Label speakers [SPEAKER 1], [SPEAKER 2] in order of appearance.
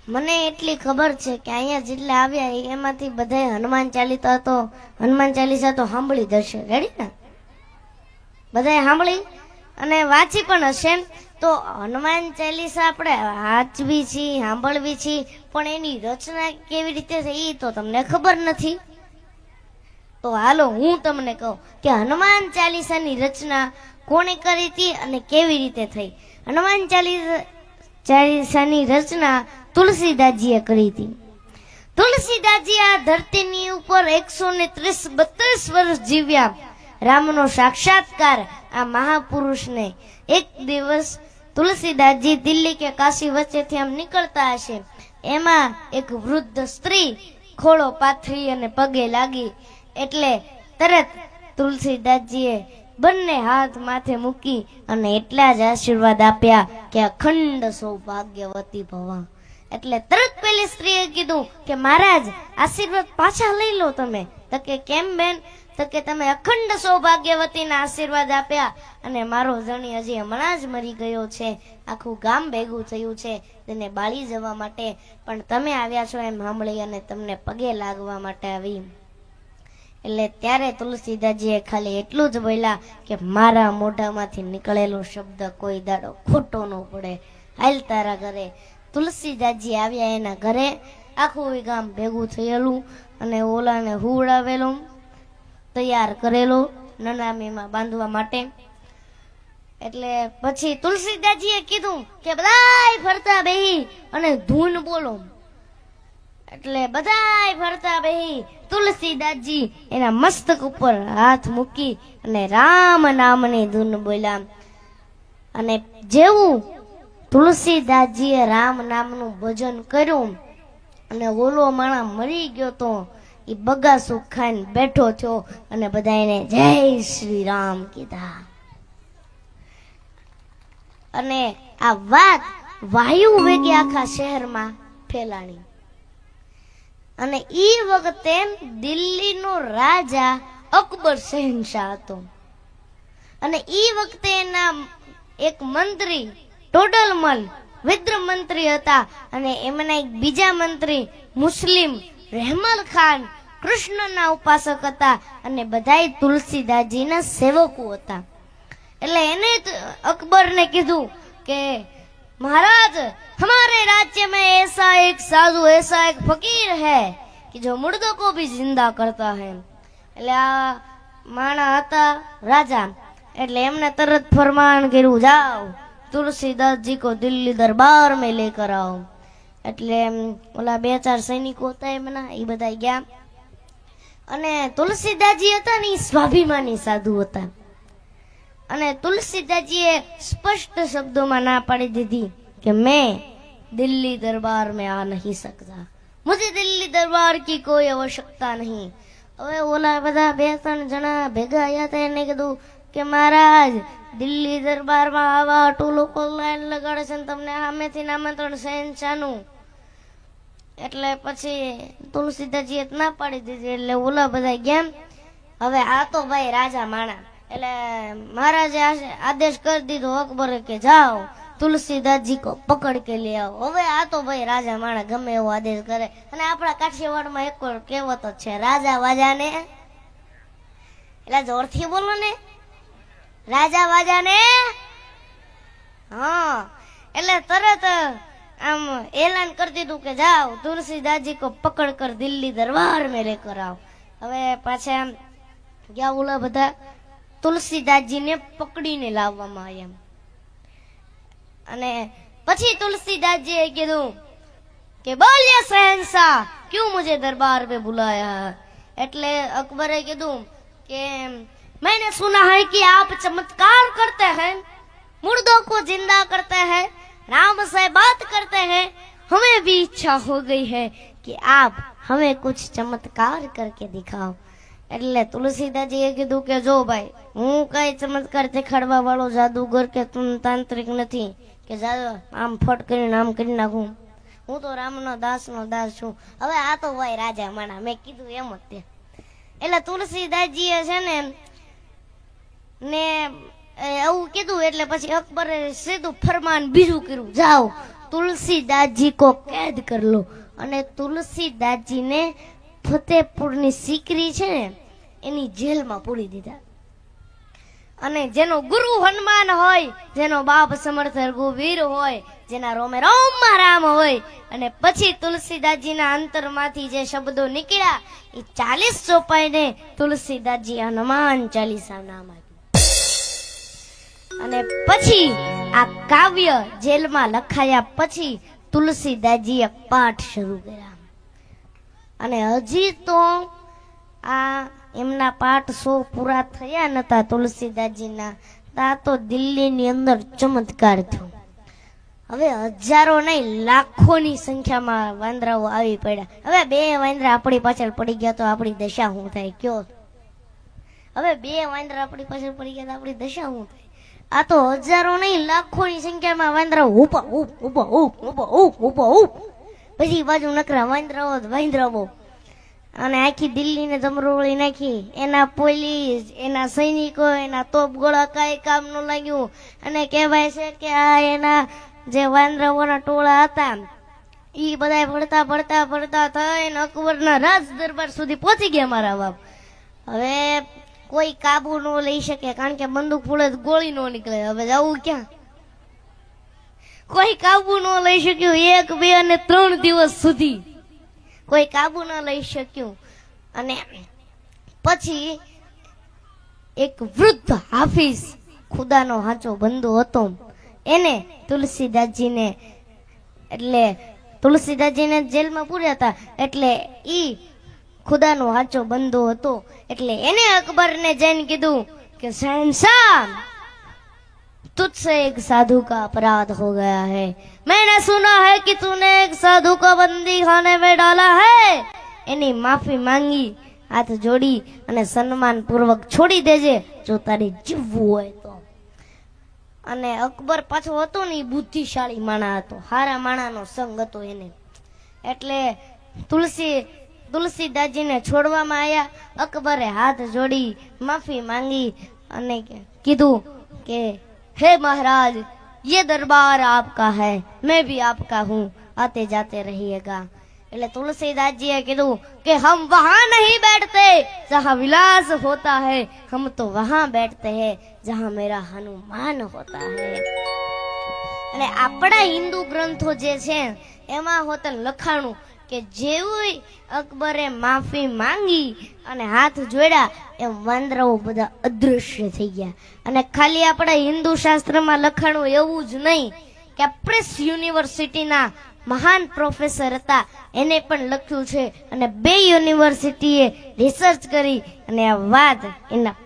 [SPEAKER 1] મને એટલી ખબર છે કે અહીંયા જેટલા આવ્યા એમાંથી બધાય હનુમાન ચાલીસા તો સાંભળી જ હશે. રેડી ને? બધાય સાંભળી અને વાંચી પણ હશે ને? તો હનુમાન ચાલીસા આપણે વાંચવી છીએ, સાંભળવી છીએ, પણ એની રચના કેવી રીતે થઈ એ તો તમને ખબર નથી. તો હાલો હું તમને કહું કે હનુમાન ચાલીસાની રચના કોણે કરી હતી અને કેવી રીતે થઈ. હનુમાન ચાલીસાની રચના તુલસીદાસજીએ કરી હતી. તુલસીદાસજી આ ધરતીની ઉપર 132 વર્ષ જીવ્યા. રામનો સાક્ષાત્કાર આ મહાપુરુષને એક દિવસ તુલસીદાસજી દિલ્હી કે કાશી વચ્ચેથી આમ નીકળતા હશે, એમાં એક વૃદ્ધ સ્ત્રી ખોળો પાથરી અને પગે લાગી. એટલે તરત તુલસીદાસજીએ બંને હાથ માથે મૂકી અને એટલા જ આશીર્વાદ આપ્યા કે અખંડ સૌભાગ્યવતી ભવા. એટલે તરત પેલી સ્ત્રીએ કીધું કે મહારાજ આશીર્વાદ પાછા લઈ લો તમે. તો કે કેમ બેન? તો કે તમે અખંડ સૌભાગ્યવતીના આશીર્વાદ આપ્યા અને મારો ધણી હજી હમણાં જ મરી ગયો છે, આખું ગામ ભેગું થયું છે તેને બાળી જવા માટે, પણ તમે આવ્યા છો એમ સાંભળી અને તમને પગે લાગવા માટે આવી. એટલે ત્યારે તુલસીદાસજીએ ખાલી એટલું જ બોલ્યા કે મારા મોઢામાંથી નીકળેલો શબ્દ કોઈ દાડો ખોટો ન પડે, હાલ તારા ઘરે. તુલસીદાસજી આવ્યા એના ઘરે, આખું ગામ ભેગું થયેલું અને ઓલાને હુવડાવેલું, તૈયાર કરેલો નનામીમાં બાંધવા માટે. એટલે પછી તુલસીદાસજીએ કીધું કે બધાય ફરતા બેહી અને ધૂન બોલો. એટલે બધાય ફરતા બેહી તુલસીદાસજી એના મસ્તક ઉપર હાથ મૂકી અને રામ નામની ધૂન બોલ્યા. અને જેવું તુલસીદાસજીએ રામ નામનું ભજન કર્યું અને ઓલો માણા મરી ગયો તો એ બગાસું ખાઈને બેઠો થયો અને બધાને જય શ્રી રામ કીધા. અને આ વાત વાયુ વેગે આખા શહેરમાં ફેલાણી. અને ઈ વખતે દિલ્હીનો રાજા અકબર શહેનશાહ હતો. અને ઈ વખતે એના એક મંત્રી ટોડરમલ વિદ્ર મંત્રી હતા અને એમના એક બીજા મંત્રી મુસ્લિમ રહેમલ ખાન કૃષ્ણના ઉપાસક હતા અને બધાય તુલસીદાસજીના સેવકો હતા. એટલે એને અકબરને કીધું કે महाराज हमारे राज्य में ऐसा एक साधु ऐसा एक फकीर है कि जो मुर्दों को भी जिंदा करता है. એટલે આ માણા હતા રાજા, એટલે એમને તરત ફરમાન કર્યું જાઓ तुलसीदास जी को दिल्ली दरबार में लेकर आओ. એટલે ઓલા બે ચાર સૈનિકો હતા એમના એ બધા ગયા. અને તુલસીદાસજી હતા ને સ્વાભિમાની સાધુ હતા અને તુલસીદાસજીએ સ્પષ્ટ શબ્દોમાં ના પાડી દીધી કે મેં દિલ્હી દરબાર में आ नहीं सकता, मुझे दिल्ली दरबार की कोई आवश्यकता नहीं. હવે ઓલા બધા બે ત્રણ જણા ભેગા આવ્યા હતા, એને કીધું કે મહારાજ દિલ્હી દરબારમાં આવા આટલું લોકો લાઈન લગાડે છે ને તમને સામેથી આમંત્રણ શહેનશાહનું. એટલે પછી તુલસીદાસજીએ ના પાડી દીધી. એટલે ઓલા બધા ગયા. હવે આ તો ભાઈ રાજા માણા, એટલે મહારાજે આદેશ કરી દીધો અકબરે કે જાઓ तुलसीदासजी को पकड़ के ले आओ. હવે આ તો ભાઈ રાજા માણા ગમે એવો આદેશ કરે. અને આપણા કાઠિયાવાડમાં એક કહેવત જ છે, રાજા વાજાને, એટલે જોરથી બોલો ને, રાજા વાજાને. હા, એટલે તરત આમ એલાન કરી દીધું કે જાઓ तुलसीदासजी को पकड़ कर दिल्ली दरबार में लेकर आओ. હવે પાછા ગયા ઓલા બધા તુલસીદાસજીને પકડીને લાવવામાં આવ્યા. અને પછી તુલસીદાસજીએ કીધું કે બોલિए शहंशाह क्यों मुझे दरबार में बुलाया. એટલે અકબરે કીધું કે मैंने सुना है कि आप चमत्कार करते हैं, मुर्दों को जिंदा करते हैं, राम से बात करते हैं. हमें भी इच्छा हो गई है कि आप हमें कुछ चमत्कार करके दिखाओ. એટલે તુલસીદાસજીએ કીધું કે જો ભાઈ હું કઈ ચમત્કાર દેખાડવા વાળો જાદુગર કે તાંત્રિક નથી કે આમ ફટ કરીને આમ કરી નાખું. હું તો રામનો દાસનો દાસ છું. હવે આ તો ભાઈ રાજા માણા, મેં કીધું એમ જ તે. એટલે તુલસીદાસજીએ છે ને એવું કીધું. એટલે પછી અકબરે સીધું ફરમાન બીજું કર્યું, જાઓ तुलसीदास जी को कैद कर लो અને તુલસીદાસજીને ફતેપુરની સિકરી છે ને એની જેલમાં પૂરી દીધા. અને જેનો ગુરુ હનુમાન હોય, જેનો બાપ સમર્થ રઘુવીર હોય, જેના રોમે રોમમાં રામ હોય, અને પછી તુલસીદાસજીના અંતરમાંથી જે શબ્દો નીકળ્યા એ 40 ચોપાઈને તુલસીદાસજી હનુમાન ચાલીસા નામ આપ્યું. અને પછી આ કાવ્ય જેલમાં લખાયા પછી તુલસીદાસજીએ પાઠ શરૂ કર્યા. અને હજી તો આ એમના પાઠ 100 પૂરા થયા નતા તુલસીદાસજીના, તા તો દિલ્હીની અંદર ચમત્કાર થયો. હવે હજારો નહીં લાખોની સંખ્યામાં વાંદરાઓ આવી પડ્યા. હવે 2 વાંદરા આપણી પાછળ પડી ગયા તો આપણી દશા શું થાય કયો? હવે 2 વાંદરા આપણી પાછળ પડી ગયા તો આપણી દશા શું થાય? આ તો હજારો નહીં લાખોની સંખ્યામાં વાંદરાઓ ઉભા પછી બાજુ નકરા વાંદરાઓ અને આખી દિલ્હીને ધમરોળી નાખી. એના પોલીસ, એના સૈનિકો, એના તોપ ગોળા કાંઈ કામ ન લાગ્યું. અને કહેવાય છે કે આ એના જે વાંદરાઓના ટોળા હતા એ બધા ભળતા થઈને અકબરના રાજ દરબાર સુધી પહોંચી ગયા મારા બાપ. હવે કોઈ કાબુ ન લઈ શકે કારણ કે બંદૂક ફૂલે ગોળી ન નીકળે. હવે જવું ક્યાં? કોઈ કાબુ ન લઈ શક્યું. 1, 2 અને 3 દિવસ સુધી કોઈ કાબુ ન લઈ શક્યું. અને પછી એક વૃદ્ધ હાફિઝ, ખુદાનો સાચો બંધુ હતો, એને તુલસીદાસજીને જેલમાં પૂર્યા હતા. એટલે ઈ ખુદાનો સાચો બંધુ હતો એટલે એને અકબરને જઈને કીધું કે શહેનશાહ, तुझसे एक साधु का अपराध हो गया है. मैंने सुना है कि तूने एक साधु को बंदी खाने में डाला है. एनी माफी मांगी, हाथ जोड़ी અને સન્માન પૂર્વક છોડી દેજે જો તારે જીવવું હોય તો. અને અકબર પાછો હતો ને બુદ્ધિશાળી માણા હતો, હારા માણાનો સંગ હતો એને. એટલે તુલસીદાસજીને છોડવામાં આવ્યા. અકબરે હાથ જોડી માફી માંગી અને કીધું કે हे महाराज, ये दरबार आपका है, मैं भी आपका हूँ, आते जाते रहिएगा. એટલે તુલસીદાસજીએ કીધું કે હમ વહાં નહીં બેઠતે જહાં વિલાસ હોતા है, हम तो वहां बैठते हैं जहां मेरा हनुमान होता है. અને આપણા હિન્દુ ગ્રંથો જે છે એમાં હોતન લખાણું કે જેવું અકબરે માફી માંગી અને હાથ જોડ્યા એમ વાંદરાઓ બધા અદૃશ્ય થઈ ગયા. અને ખાલી આપણા હિન્દુ શાસ્ત્રમાં લખાણું એવું જ નહીં, કેમ્બ્રિજ યુનિવર્સિટીના મહાન પ્રોફેસર હતા એને પણ લખ્યું છે. અને 2 યુનિવર્સિટીએ રિસર્ચ કરી અને આ વાત એના